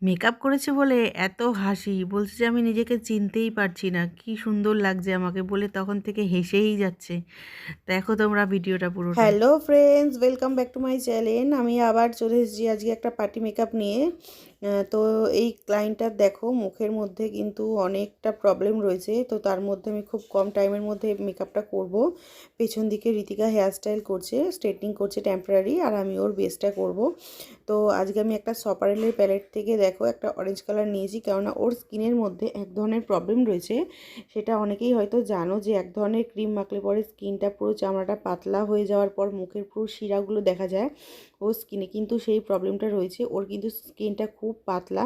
Makeup করেছে বলে এত হাসি, বলছে যে আমি নিজেকে চিনতেই পারছি না, কি সুন্দর লাগছে আমাকে বলে তখন থেকে হেসেই যাচ্ছে। দেখো তোমরা ভিডিওটা পুরোটা। Hello friends, welcome back to my channel. আমি আবার চলে এসেছি আজকে একটা পার্টি মেকআপ নিয়ে। তো এই ক্লায়েন্টটার দেখো মুখের মধ্যে কিন্তু অনেকটা প্রবলেম রয়েছে, তো তার মধ্যে আমি খুব কম টাইমের মধ্যে মেকআপটা করব। পেছন দিকে ঋতিকা হেয়ারস্টাইল করছে, স্ট্রেটনিং করছে টেম্পোরারি, আর আমি ওর বেসটা করব। তো আজকে আমি একটা সপারেলের প্যালেট থেকে দেখো একটা অরেঞ্জ কালার নিয়েছি, কেননা ওর স্কিনের মধ্যে এক ধরনের প্রবলেম রয়েছে। সেটা অনেকেই হয়তো জানো যে এক ধরনের ক্রিম মাখলে পরে স্কিনটা পুরো চামড়াটা পাতলা হয়ে যাওয়ার পর মুখের পুরো শিরাগুলো দেখা যায়। ওর স্কিনে কিন্তু সেই প্রবলেমটা রয়েছে। ওর কিন্তু স্কিনটা খুব পাতলা,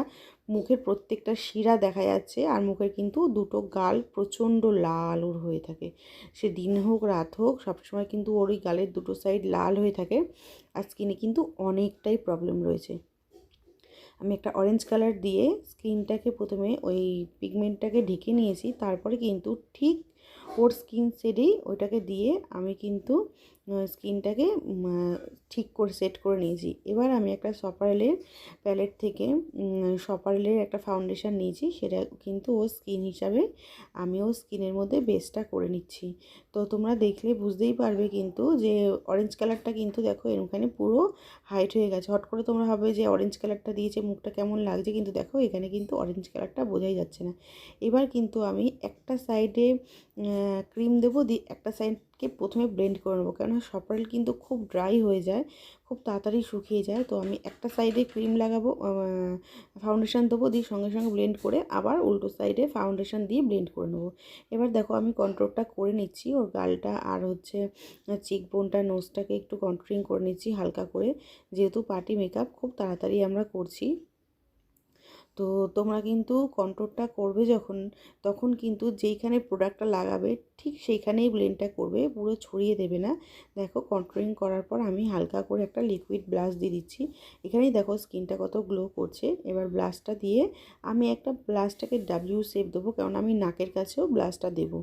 মুখের প্রত্যেকটা শিরা দেখা যাচ্ছে, আর মুখের কিন্তু দুটো গাল প্রচণ্ড লাল ওর হয়ে থাকে। সে দিন হোক রাত হোক সবসময় কিন্তু ওর ওই গালের দুটো সাইড লাল হয়ে থাকে, আর স্কিনে কিন্তু অনেকটাই প্রবলেম রয়েছে। আমি একটা অরেঞ্জ কালার দিয়ে স্কিনটাকে প্রথমে ওই পিগমেন্টটাকে ঢেকে নিয়েছি, তারপরে কিন্তু ঠিক ওর স্কিন শেডেই ওইটাকে দিয়ে আমি কিন্তু স্কিনটাকে ঠিক করে সেট করে নিয়েছি। এবার আমি একটা সপারেলের প্যালেট থেকে সপারেলের একটা ফাউন্ডেশন নিয়েছি, সেটা কিন্তু ও স্কিন হিসাবে আমি ও স্কিনের মধ্যে বেসটা করে নিচ্ছি। তো তোমরা দেখলে বুঝতেই পারবে কিন্তু যে অরেঞ্জ কালারটা কিন্তু দেখো এখানে পুরো হাইট হয়ে গেছে। হট করে তোমরা ভাবে যে অরেঞ্জ কালারটা দিয়েছে মুখটা কেমন লাগছে, কিন্তু দেখো এখানে কিন্তু অরেঞ্জ কালারটা বোঝাই যাচ্ছে না। এবার কিন্তু আমি একটা সাইডে ক্রিম দেবো, দিয়ে একটা সাইডকে প্রথমে ব্লেন্ড করে নেবো, কেননা সপারেল কিন্তু খুব ড্রাই হয়ে যায়, খুব তাড়াতাড়ি শুকিয়ে যায়। তো আমি একটা সাইডে ক্রিম লাগাবো, ফাউন্ডেশন দেবো, দিয়ে সঙ্গে সঙ্গে ব্লেন্ড করে আবার উল্টো সাইডে ফাউন্ডেশন দিয়ে ব্লেন্ড করে নেবো। এবার দেখো আমি কন্ট্রোলটা করে নিচ্ছি ওর গালটা, আর হচ্ছে চিক বোনটা, নোজটাকে একটু কন্ট্রোলিং করে নিচ্ছি হালকা করে, যেহেতু পার্টি মেকআপ খুব তাড়াতাড়ি আমরা করছি। তো তোমরা কিন্তু কন্ট্রোলটা করবে যখন, তখন কিন্তু যেইখানে প্রোডাক্টটা লাগাবে ঠিক সেইখানেই ব্লেন্ডটা করবে, পুরো ছড়িয়ে দেবে না। দেখো কন্ট্রোলিং করার পর আমি হালকা করে একটা লিকুইড ব্লাশ দিয়ে দিচ্ছি। এখানেই দেখো স্কিনটা কত গ্লো করছে। এবার ব্লাশটা দিয়ে আমি একটা ব্লাশটাকে ডাব্লিউ শেপ দেবো, কারণ আমি নাকের কাছেও ব্লাশটা দেবো।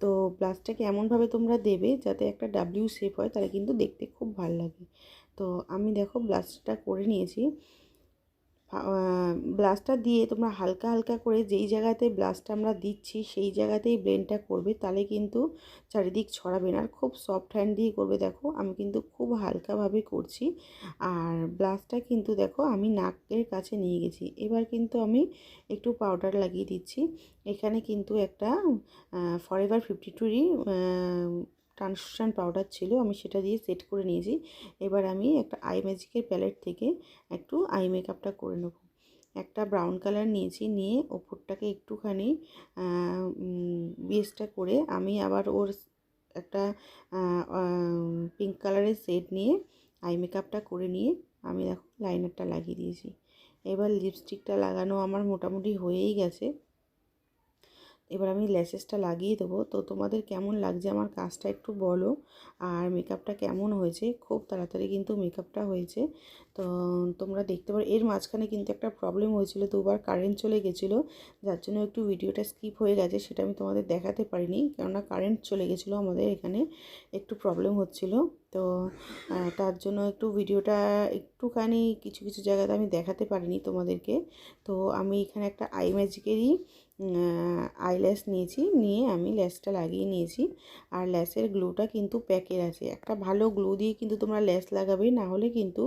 তো ব্লাশটাকে এমনভাবে তোমরা দেবে যাতে একটা ডাব্লিউ শেপ হয়, তাহলে কিন্তু দেখতে খুব ভালো লাগে। তো আমি দেখো ব্লাশটা করে নিয়েছি। ব্লাশটা দিয়ে তোমরা হালকা হালকা করে যেই জায়গাতে ব্লাশটা আমরা দিচ্ছি সেই জায়গাতেই ব্লেন্ডটা করবে, তাহলে কিন্তু চারিদিক ছড়াবে না, আর খুব সফট হ্যান্ড দিয়ে করবে। দেখো আমি কিন্তু খুব হালকাভাবে করছি, আর ব্লাশটা কিন্তু দেখো আমি নাকের কাছে নিয়ে গেছি। এবার কিন্তু আমি একটু পাউডার লাগিয়ে দিচ্ছি। এখানে কিন্তু একটা ফরএভার 52 ট্রান্সলুসেন্ট পাউডার ছিল, আমি সেটা দিয়ে সেট করে নিয়েছি। এবার আমি একটা আই ম্যাজিকের প্যালেট থেকে একটু আই মেকআপটা করে নেব। একটা ব্রাউন কালার নিয়েছি, নিয়ে ওপরটাকে একটুখানি বেসটা করে আমি আবার ওর একটা পিঙ্ক কালারের শেড নিয়ে আই মেকআপটা করে নিয়ে আমি দেখো লাইনারটা লাগিয়ে দিয়েছি। এবার লিপস্টিকটা লাগানো আমার মোটামুটি হয়েই গেছে। এবার আমি ল্যাশেসটা লাগিয়ে দেবো। তো তোমাদের কেমন লাগছে আমার কাজটা একটু বলো, আর মেকআপটা কেমন হয়েছে। খুব তাড়াতাড়ি কিন্তু মেকআপটা হয়েছে। তো তোমরা দেখতে পারো এর মাঝখানে কিন্তু একটা প্রবলেম হয়েছিল, দুবার কারেন্ট চলে গেছিলো, যার জন্য একটু ভিডিওটা স্কিপ হয়ে গেছে, সেটা আমি তোমাদের দেখাতে পারিনি, কেননা কারেন্ট চলে গেছিলো আমাদের এখানে, একটু প্রবলেম হচ্ছিলো। তো তার জন্য একটু ভিডিওটা একটুখানি কিছু কিছু জায়গাতে আমি দেখাতে পারিনি তোমাদেরকে। তো আমি এখানে একটা আই ম্যাজিকেরই আইল্যাশ নিয়েছি, নিয়ে আমি ল্যাশটা লাগিয়ে নিয়েছি। আর ল্যাশের গ্লুটা কিন্তু প্যাকের আছে, একটা ভালো গ্লু দিয়ে কিন্তু তোমরা ল্যাশ লাগাবে, না হলে কিন্তু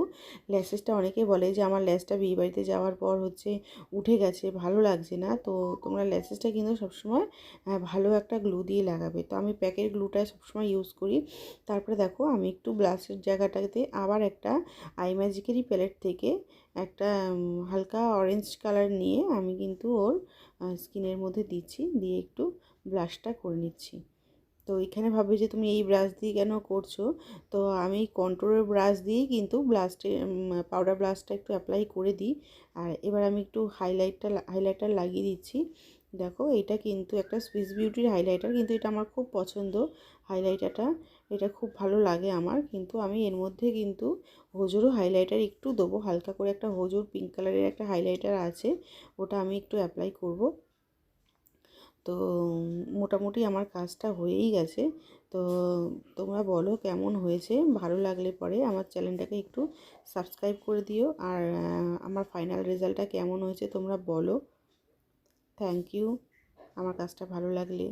ল্যাশেসটা অনেকে বলে যে আমার ল্যাশটা বিয়েবাড়িতে যাওয়ার পর হচ্ছে উঠে গেছে, ভালো লাগছে না। তো তোমরা ল্যাশেসটা কিন্তু সবসময় ভালো একটা গ্লু দিয়ে লাগাবে। তো আমি প্যাকের গ্লুটা সবসময় ইউজ করি। তারপরে দেখো আমি একটু ব্লাশের জায়গাটাতে আবার একটা আই ম্যাজিকেরই প্যালেট থেকে একটা হালকা অরেঞ্জ কালার নিয়ে আমি কিন্তু ওর স্কিনের মধ্যে দিচ্ছি, দিয়ে একটু ব্লাশটা করে নিচ্ছি। তো এখানে ভাববে যে তুমি এই ব্রাশ দিয়ে কেন করছো, তো আমি কন্ট্রোলের ব্রাশ দিয়েই কিন্তু ব্লাশটে পাউডার ব্লাশটা একটু অ্যাপ্লাই করে দিই। আর এবার আমি একটু হাইলাইটার লাগিয়ে দিচ্ছি। দেখো এটা কিন্তু একটা সুইস বিউটির হাইলাইটার, কিন্তু এটা আমার খুব পছন্দ হাইলাইটারটা, এটা খুব ভালো লাগে আমার। কিন্তু আমি এর মধ্যে কিন্তু হোজোরও হাইলাইটার একটু দেবো, হালকা করে একটা হোজোর পিঙ্ক কালারের একটা হাইলাইটার আছে, ওটা আমি একটু অ্যাপ্লাই করব। তো মোটামুটি আমার কাজটা হয়েই গেছে। তো তোমরা বলো কেমন হয়েছে, ভালো লাগলে পরে আমার চ্যানেলটাকে একটু সাবস্ক্রাইব করে দিও। আর আমার ফাইনাল রেজাল্টটা কেমন হয়েছে তোমরা বলো। থ্যাংক ইউ আমার কাজটা ভালো লাগলে।